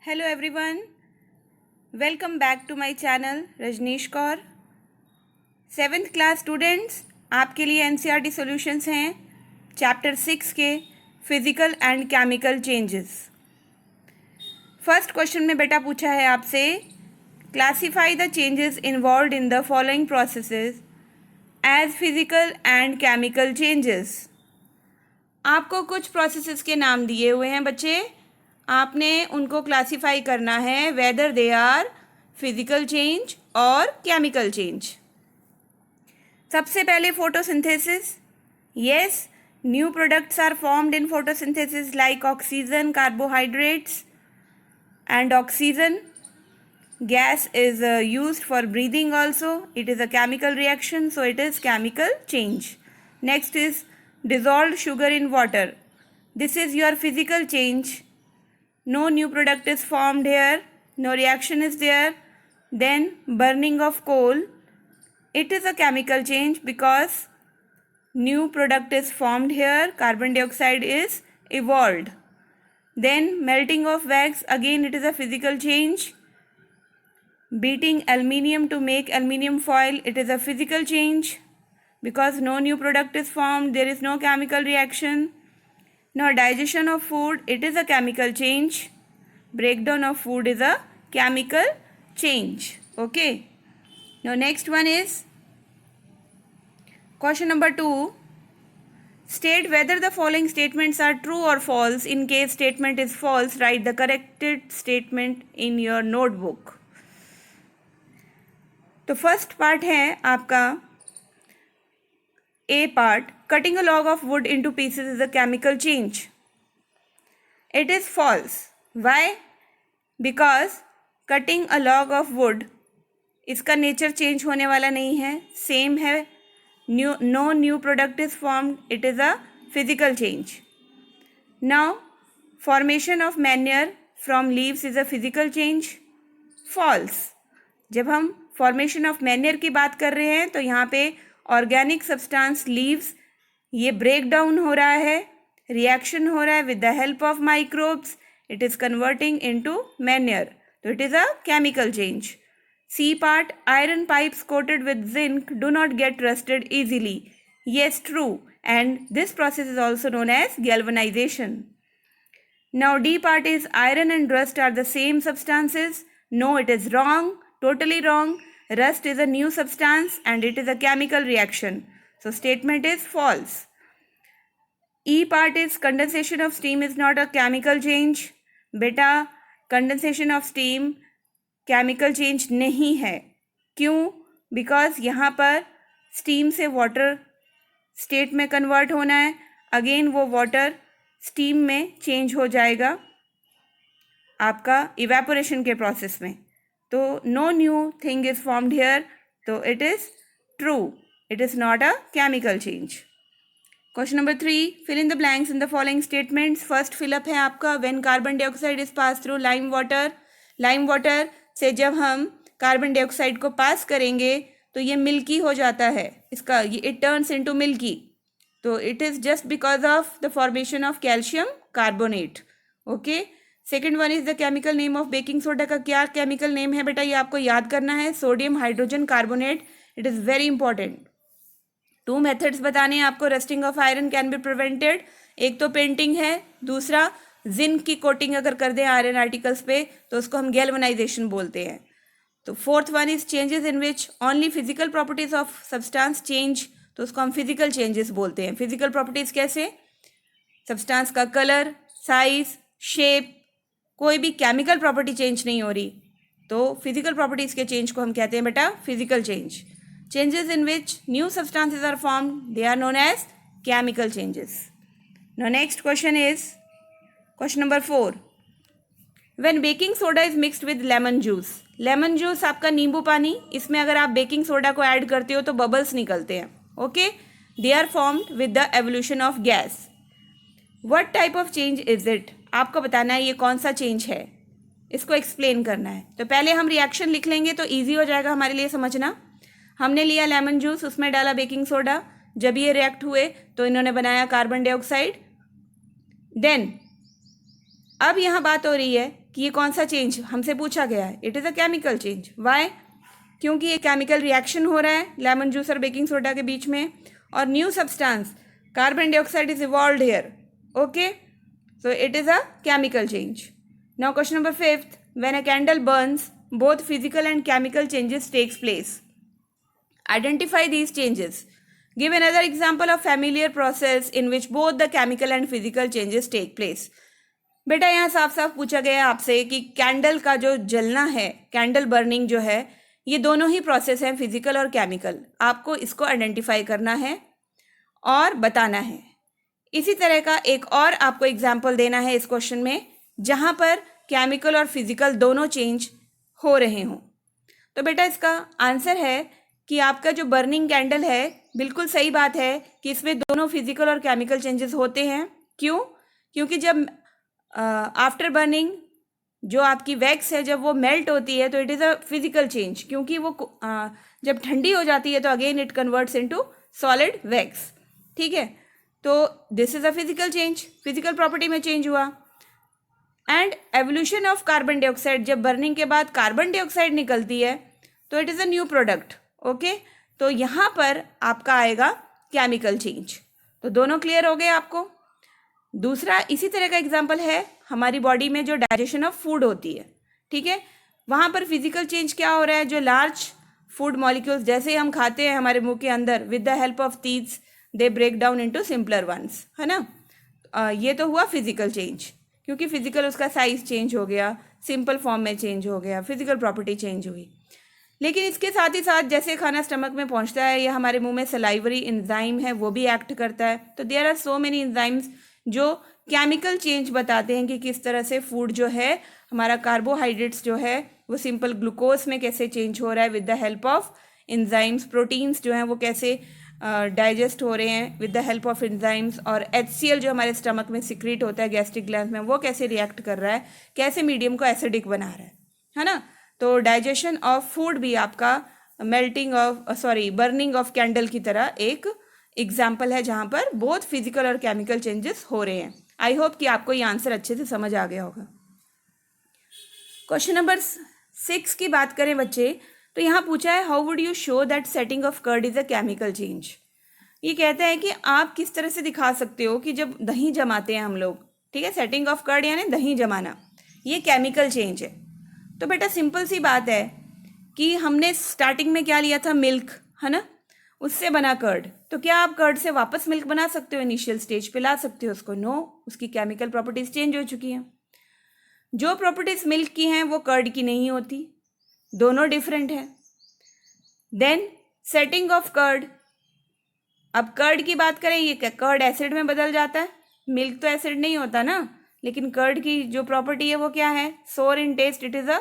Hello everyone, welcome back to my channel Rajneesh Kaur. 7th class students, आपके लिए NCERT solutions हैं chapter 6 के physical and chemical changes. First question में बेटा पूछा है आपसे, classify the changes involved in the following processes as physical and chemical changes. आपको कुछ प्रोसेसेस के नाम दिए हुए हैं बच्चे, आपने उनको क्लासिफाई करना है whether they are physical change और केमिकल चेंज। सबसे पहले photosynthesis. Yes, new products are formed in photosynthesis like oxygen, carbohydrates and oxygen gas is used for breathing also. It is a chemical reaction, so it is chemical change. Next is dissolved sugar in water. This is your physical change. No new product is formed here, no reaction is there. Then burning of coal, it is a chemical change because new product is formed here, carbon dioxide is evolved. Then melting of wax, again it is a physical change. Beating aluminium to make aluminium foil, it is a physical change because no new product is formed, there is no chemical reaction. Now digestion of food, it is a chemical change. Breakdown of food is a chemical change. Okay. Now next one is question number 2. State whether the following statements are true or false. In case statement is false, write the corrected statement in your notebook. तो first part है आपका A part, cutting a log of wood into pieces is a chemical change. It is false. Why? Because cutting a log of wood, इसका nature change होने वाला नहीं है, same है। No new product is formed, it is a physical change. Now formation of manure from leaves is a physical change. False. जब हम formation of manure की बात कर रहे हैं तो यहाँ पे ऑर्गेनिक सब्सटेंस लीव्स, ये ब्रेक डाउन हो रहा है, रिएक्शन हो रहा है with the help of microbes, it is converting into manure, तो it is a chemical change. C part, iron pipes coated with zinc do not get rusted easily. Yes, true, and this process is also known as galvanization. Now D part is iron and rust are the same substances. No, it is wrong, totally wrong. Rust is a new substance and it is a chemical reaction. So statement is false. E part is condensation of steam is not a chemical change. बेटा, condensation of steam chemical change नहीं है। क्यों? Because यहाँ पर steam से water state में convert होना है, again वो water steam में change हो जाएगा आपका इवेपोरेशन के प्रोसेस में। तो no new thing is formed here, तो it is true, it is not a chemical change. Question number 3, fill in the blanks in the following statements. First fill up है आपका, when carbon dioxide is pass through lime water. Lime water से जब हम carbon dioxide को पास करेंगे तो ये milky हो जाता है, इसका इट टर्न्स इनटू मिल्की, तो it is just because of the formation of calcium carbonate. Okay. Second one is the chemical name of baking soda. का क्या केमिकल नेम है बेटा, ये आपको याद करना है, sodium hydrogen carbonate. It is very important. 2 methods बताने हैं आपको rusting of iron can be prevented. एक तो पेंटिंग है, दूसरा जिंक की कोटिंग अगर कर दें आयरन आर्टिकल्स पे तो उसको हम गैल्वेनाइजेशन बोलते हैं। तो fourth one is changes in which only physical properties of substance change, तो उसको हम फिजिकल चेंजेस बोलते हैं। फिजिकल प्रॉपर्टीज कैसे? सब्सटेंस का कलर, साइज, शेप, कोई भी केमिकल प्रॉपर्टी चेंज नहीं हो रही, तो फिजिकल प्रॉपर्टीज के चेंज को हम कहते हैं बेटा physical change. Changes in which new substances are formed, they are known as chemical changes. Now next question is question number 4, when baking soda is mixed with lemon juice. Lemon juice आपका नींबू पानी, इसमें अगर आप baking soda को add करते हो तो बबल्स निकलते हैं। Okay, they are formed with the evolution of gas. What type of change is it? आपको बताना है ये कौन सा चेंज है, इसको एक्सप्लेन करना है। तो पहले हम रिएक्शन लिख लेंगे तो इजी हो जाएगा हमारे लिए समझना। हमने लिया लेमन जूस, उसमें डाला बेकिंग सोडा, जब ये रिएक्ट हुए तो इन्होंने बनाया कार्बन डाइऑक्साइड। देन अब यहाँ बात हो रही है कि ये कौन सा चेंज हमसे पूछा गया है, it is a chemical change. Why? क्योंकि ये केमिकल रिएक्शन हो रहा है लेमन जूस और बेकिंग सोडा के बीच में, और new substance carbon dioxide is evolved here. Okay, so it is a chemical change. Now question number 5th, when a candle burns both physical and chemical changes takes place. Identify these changes. Give another example of familiar process in which both the chemical and physical changes take place. बेटा यहाँ साफ साफ पूछा गया है आपसे कि candle का जो जलना है, कैंडल बर्निंग जो है, ये दोनों ही प्रोसेस हैं, फिजिकल और केमिकल। आपको इसको आइडेंटिफाई करना है और बताना है। इसी तरह का एक और आपको एग्जाम्पल देना है इस क्वेश्चन में जहाँ पर केमिकल और फिजिकल दोनों चेंज हो रहे हों। तो बेटा इसका आंसर है कि आपका जो बर्निंग कैंडल है, बिल्कुल सही बात है कि इसमें दोनों फिजिकल और केमिकल चेंजेस होते हैं। क्यों? क्योंकि जब आफ्टर बर्निंग जो आपकी वैक्स है जब वो मेल्ट होती है तो it is a physical change, क्योंकि वो जब ठंडी हो जाती है तो again it converts into solid wax. ठीक है, तो this is a physical change, physical property में चेंज हुआ। And evolution of carbon dioxide, जब बर्निंग के बाद कार्बन डाइऑक्साइड निकलती है तो it is a new product. Okay, तो यहाँ पर आपका आएगा केमिकल चेंज। तो दोनों क्लियर हो गए आपको। दूसरा इसी तरह का एग्जाम्पल है हमारी बॉडी में जो डाइजेशन ऑफ फूड होती है। ठीक है, वहाँ पर फिजिकल चेंज क्या हो रहा है, जो लार्ज फूड मॉलिक्यूल्स जैसे हम खाते हैं हमारे मुंह के अंदर, with the help of teeth they break down into simpler ones, है ना। ये तो हुआ फिजिकल चेंज, क्योंकि फिजिकल उसका साइज चेंज हो गया, सिंपल फॉर्म में चेंज हो गया, फिजिकल प्रॉपर्टी चेंज हुई। लेकिन इसके साथ ही साथ जैसे खाना स्टमक में पहुंचता है या हमारे मुंह में सलाइवरी एंजाइम है वो भी एक्ट करता है। तो there are so many enzymes जो केमिकल चेंज बताते हैं कि किस तरह से फूड जो है हमारा कार्बोहाइड्रेट्स जो है वो सिंपल ग्लूकोज में कैसे चेंज हो रहा है with the help of enzymes. Proteins जो हैं वो कैसे डाइजेस्ट हो रहे हैं with the help of enzymes, और HCl जो हमारे स्टमक में सिक्रीट होता है गैस्ट्रिक ग्लैंड में वो कैसे रिएक्ट कर रहा है, कैसे मीडियम को एसिडिक बना रहा है ना। तो डाइजेशन ऑफ फूड भी आपका melting of burning of candle की तरह एक एग्जाम्पल है जहाँ पर बोथ फिजिकल और केमिकल चेंजेस हो रहे हैं। आई होप कि आपको ये आंसर अच्छे से समझ आ गया होगा। क्वेश्चन नंबर 6 की बात करें बच्चे, तो यहाँ पूछा है how would you show that setting of curd is a chemical change. ये कहता है कि आप किस तरह से दिखा सकते हो कि जब दही जमाते हैं हम लोग, ठीक है, सेटिंग ऑफ कर्ड यानी दही जमाना, ये केमिकल चेंज है। तो बेटा सिंपल सी बात है कि हमने स्टार्टिंग में क्या लिया था, मिल्क, है ना, उससे बना कर्ड। तो क्या आप कर्ड से वापस मिल्क बना सकते हो, इनिशियल स्टेज पे ला सकते हो उसको? नो, उसकी केमिकल प्रॉपर्टीज चेंज हो चुकी हैं। जो प्रॉपर्टीज मिल्क की हैं वो कर्ड की नहीं होती, दोनों डिफरेंट है। देन सेटिंग ऑफ कर्ड, अब कर्ड की बात करें, ये कर्ड एसिड में बदल जाता है, मिल्क तो एसिड नहीं होता ना, लेकिन कर्ड की जो प्रॉपर्टी है वो क्या है, sour in taste, it is a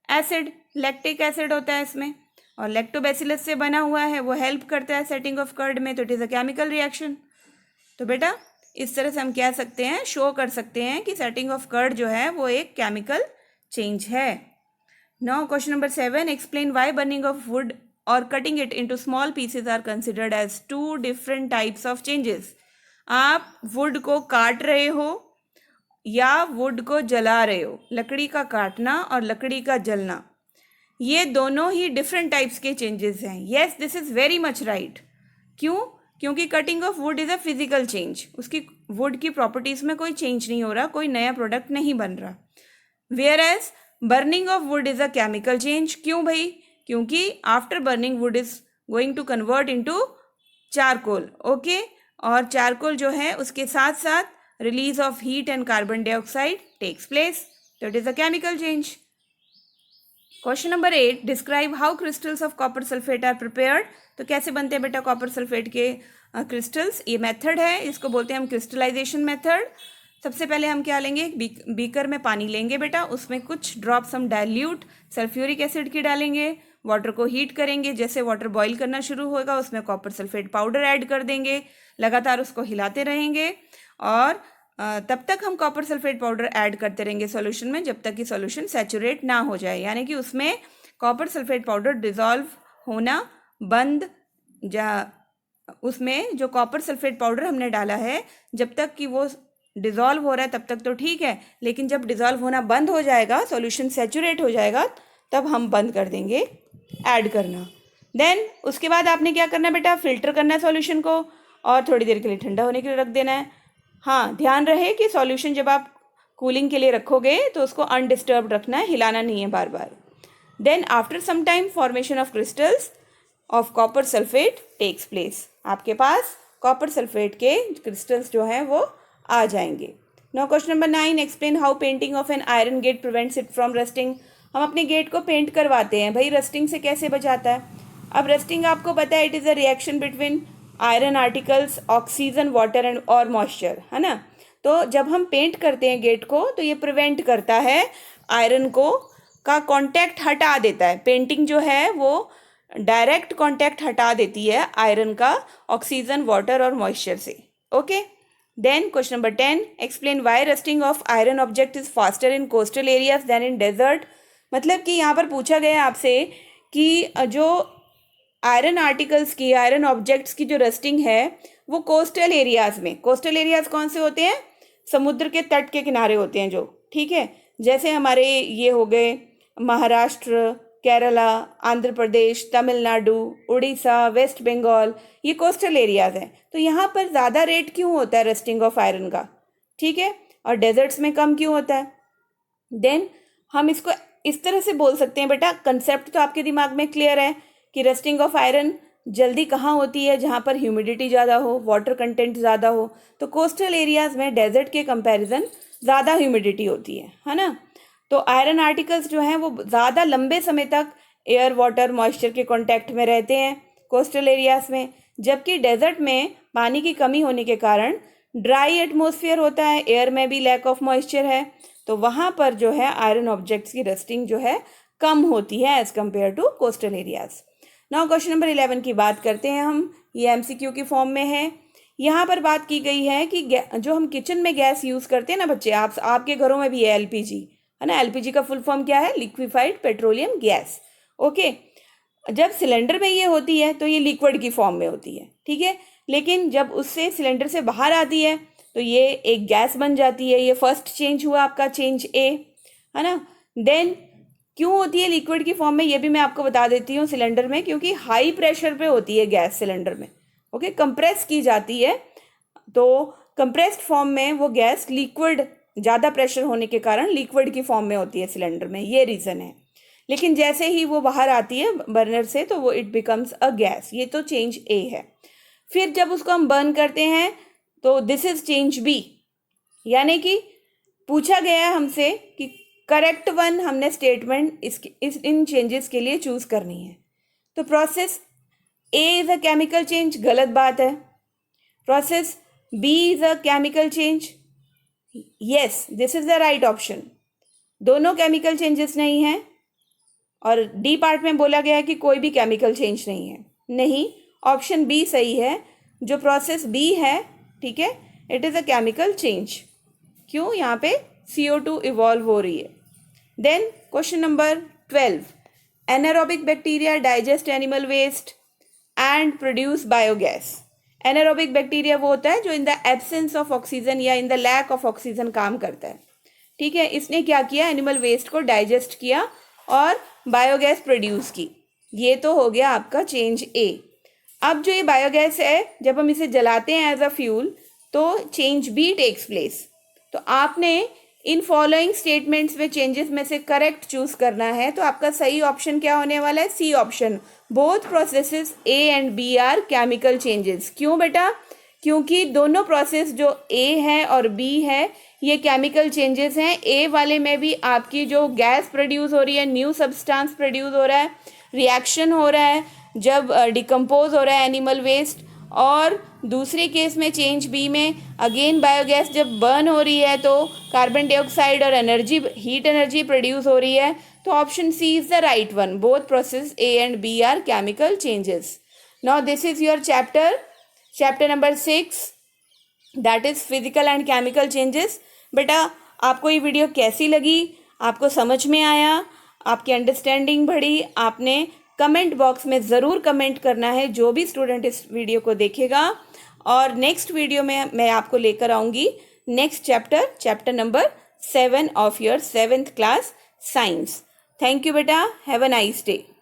acid, lactic acid होता है इसमें, और लैक्टोबैसिलस से बना हुआ है, वो हेल्प करता है सेटिंग ऑफ कर्ड में, तो it is a chemical reaction. तो बेटा इस तरह से हम कह सकते हैं, शो कर सकते हैं कि सेटिंग ऑफ कर्ड जो है वो एक केमिकल चेंज है। Now question number 7, explain why burning of wood और cutting it into small pieces are considered as 2 different types of changes. आप वुड को काट रहे हो या वुड को जला रहे हो, लकड़ी का काटना और लकड़ी का जलना, ये दोनों ही डिफरेंट टाइप्स के चेंजेस हैं। Yes, this is very much right. क्यों? क्योंकि cutting of wood is a physical change, उसकी वुड की प्रॉपर्टीज में कोई चेंज नहीं हो रहा, कोई नया प्रोडक्ट नहीं बन रहा। Whereas burning of wood is a chemical change. क्यों भाई? क्योंकि after burning wood is going to convert into charcoal, okay, और चारकोल जो है उसके साथ साथ release of heat and carbon dioxide takes place, तो it is a chemical change. Question number 8, describe how crystals of copper sulphate are prepared. तो कैसे बनते हैं बेटा कॉपर सल्फेट के क्रिस्टल्स? ये मेथड है, इसको बोलते हैं हम क्रिस्टलाइजेशन मेथड। सबसे पहले हम क्या लेंगे, बीकर में पानी लेंगे बेटा, उसमें कुछ ड्रॉप्स हम डाइल्यूट सल्फ्यूरिक एसिड की डालेंगे, वाटर को हीट करेंगे, जैसे वाटर बॉईल करना शुरू होगा उसमें कॉपर सल्फेट पाउडर ऐड कर देंगे, लगातार उसको हिलाते रहेंगे और तब तक हम कॉपर सल्फेट पाउडर ऐड करते रहेंगे सॉल्यूशन में जब तक कि सॉल्यूशन सैचुरेट ना हो जाए, यानी कि उसमें कॉपर सल्फेट पाउडर डिजॉल्व होना बंद उसमें जो कॉपर सल्फेट पाउडर हमने डाला है जब तक कि वो डिज़ोल्व हो रहा है तब तक तो ठीक है, लेकिन जब डिज़ोल्व होना बंद हो जाएगा, सॉल्यूशन सैचुरेट हो जाएगा, तब हम बंद कर देंगे ऐड करना। देन उसके बाद आपने क्या करना है बेटा, फ़िल्टर करना है सॉल्यूशन को और थोड़ी देर के लिए ठंडा होने के लिए रख देना है। हाँ, ध्यान रहे कि सॉल्यूशन जब आप कूलिंग के लिए रखोगे तो उसको अनडिस्टर्ब्ड रखना है, हिलाना नहीं है बार बार। Then after some time formation of crystals of copper sulphate takes place. आपके पास कॉपर सल्फेट के क्रिस्टल्स जो हैं वो आ जाएंगे। Now question number 9, explain how painting of an iron gate prevents it from rusting. हम अपने गेट को पेंट करवाते हैं, भाई रस्टिंग से कैसे बचाता है? अब रस्टिंग आपको पता है, it is a reaction between iron articles, oxygen, water and और मॉइस्चर, है ना। तो जब हम पेंट करते हैं गेट को तो ये प्रिवेंट करता है आयरन को का कांटेक्ट हटा देता है। पेंटिंग जो है वो डायरेक्ट कांटेक्ट हटा देती है आयरन का ऑक्सीजन, वाटर और मॉइस्चर से। Okay, then question number 10, explain why rusting of iron object is faster in coastal areas than in desert. मतलब कि यहाँ पर पूछा गया है आपसे कि जो आयरन आर्टिकल्स की, आयरन ऑब्जेक्ट्स की जो रस्टिंग है वो कोस्टल एरियाज में, कोस्टल एरियाज कौन से होते हैं? समुद्र के तट के किनारे होते हैं जो, ठीक है। जैसे हमारे ये हो गए महाराष्ट्र, केरला, आंध्र प्रदेश, तमिलनाडु, उड़ीसा, वेस्ट बंगाल, ये कोस्टल एरियाज हैं। तो यहाँ पर ज़्यादा रेट क्यों होता है रस्टिंग ऑफ आयरन का, ठीक है, और डेजर्ट्स में कम क्यों होता है? देन हम इसको इस तरह से बोल सकते हैं बेटा, कंसेप्ट तो आपके दिमाग में क्लियर है कि रस्टिंग ऑफ आयरन जल्दी कहाँ होती है? जहाँ पर ह्यूमिडिटी ज़्यादा हो, वाटर कंटेंट ज़्यादा हो। तो कोस्टल एरियाज़ में डेजर्ट के कंपैरिजन ज़्यादा ह्यूमिडिटी होती है ना। तो आयरन आर्टिकल्स जो हैं वो ज़्यादा लंबे समय तक एयर, वाटर, मॉइस्चर के कांटेक्ट में रहते हैं कोस्टल एरियाज़ में, जबकि डेजर्ट में पानी की कमी होने के कारण ड्राई एटमॉस्फेयर होता है, एयर में भी लैक ऑफ मॉइस्चर है, तो वहाँ पर जो है आयरन ऑब्जेक्ट्स की रस्टिंग जो है कम होती है as compare to coastal areas. Now question number 11 की बात करते हैं हम, ये एमसीक्यू की फॉर्म में है। यहाँ पर बात की गई है कि जो हम किचन में गैस यूज़ करते हैं ना बच्चे, आपके घरों में भी है एलपीजी, है ना। एलपीजी का फुल फॉर्म क्या है? Liquefied petroleum gas. ओके, जब सिलेंडर में ये होती है तो ये लिक्विड की फॉर्म में होती है, ठीक है, लेकिन जब उससे सिलेंडर से बाहर आती है तो ये एक गैस बन जाती है। ये फर्स्ट चेंज हुआ आपका, चेंज ए, है ना। देन क्यों होती है लिक्विड की फॉर्म में, ये भी मैं आपको बता देती हूँ सिलेंडर में, क्योंकि हाई प्रेशर पे होती है गैस सिलेंडर में। ओके, कंप्रेस की जाती है, तो कंप्रेस्ड फॉर्म में वो गैस लिक्विड, ज़्यादा प्रेशर होने के कारण लिक्विड की फॉर्म में होती है सिलेंडर में, ये रीज़न है। लेकिन जैसे ही वो बाहर आती है बर्नर से तो वो इट बिकम्स अ गैस, ये तो चेंज ए है। फिर जब उसको हम बर्न करते हैं तो दिस इज चेंज बी, यानी कि पूछा गया है हमसे कि करेक्ट वन हमने स्टेटमेंट इन चेंजेस के लिए चूज करनी है। तो process A is a chemical change, गलत बात है। Process B is a chemical change, yes this is the right option. दोनों केमिकल चेंजेस नहीं हैं, और डी पार्ट में बोला गया है कि कोई भी केमिकल चेंज नहीं है। नहीं, ऑप्शन बी सही है, जो प्रोसेस बी है, ठीक है, it is a chemical change. क्यों? यहाँ पे CO2 इवॉल्व हो रही है। Then question number 12, anaerobic bacteria digest animal waste and produce biogas. Anaerobic bacteria वो होता है जो in the absence of oxygen या in the lack of oxygen काम करता है, ठीक है। इसने क्या किया? एनिमल वेस्ट को डाइजेस्ट किया और बायोगैस प्रोड्यूस की। ये तो हो गया आपका चेंज ए। अब जो ये बायोगैस है, जब हम इसे जलाते हैं एज अ फ्यूल तो चेंज बी टेक्स प्लेस। तो आपने इन फॉलोइंग स्टेटमेंट्स में चेंजेस में से करेक्ट चूज करना है। तो आपका सही ऑप्शन क्या होने वाला है? C option, both processes A and B are chemical changes. क्यों बेटा? क्योंकि दोनों प्रोसेस जो ए है और बी है ये केमिकल चेंजेस हैं। ए वाले में भी आपकी जो गैस प्रोड्यूस हो रही है, न्यू सब्सटेंस प्रोड्यूस हो रहा है, रिएक्शन हो रहा है जब डिकम्पोज हो रहा है एनिमल वेस्ट, और दूसरे केस में चेंज बी में अगेन बायोगैस जब बर्न हो रही है तो कार्बन डाइऑक्साइड और एनर्जी, हीट एनर्जी प्रोड्यूस हो रही है। तो option C is the right one, both process A and B are chemical changes. Now this is your chapter number 6, that is physical and chemical changes. बेटा आपको ये video कैसी लगी? आपको समझ में आया? आपकी अंडरस्टैंडिंग बढ़ी? आपने कमेंट बॉक्स में ज़रूर कमेंट करना है, जो भी स्टूडेंट इस वीडियो को देखेगा। और नेक्स्ट वीडियो में मैं आपको लेकर आऊँगी next chapter number 7 of your 7th class science. Thank you beta. Have a nice day.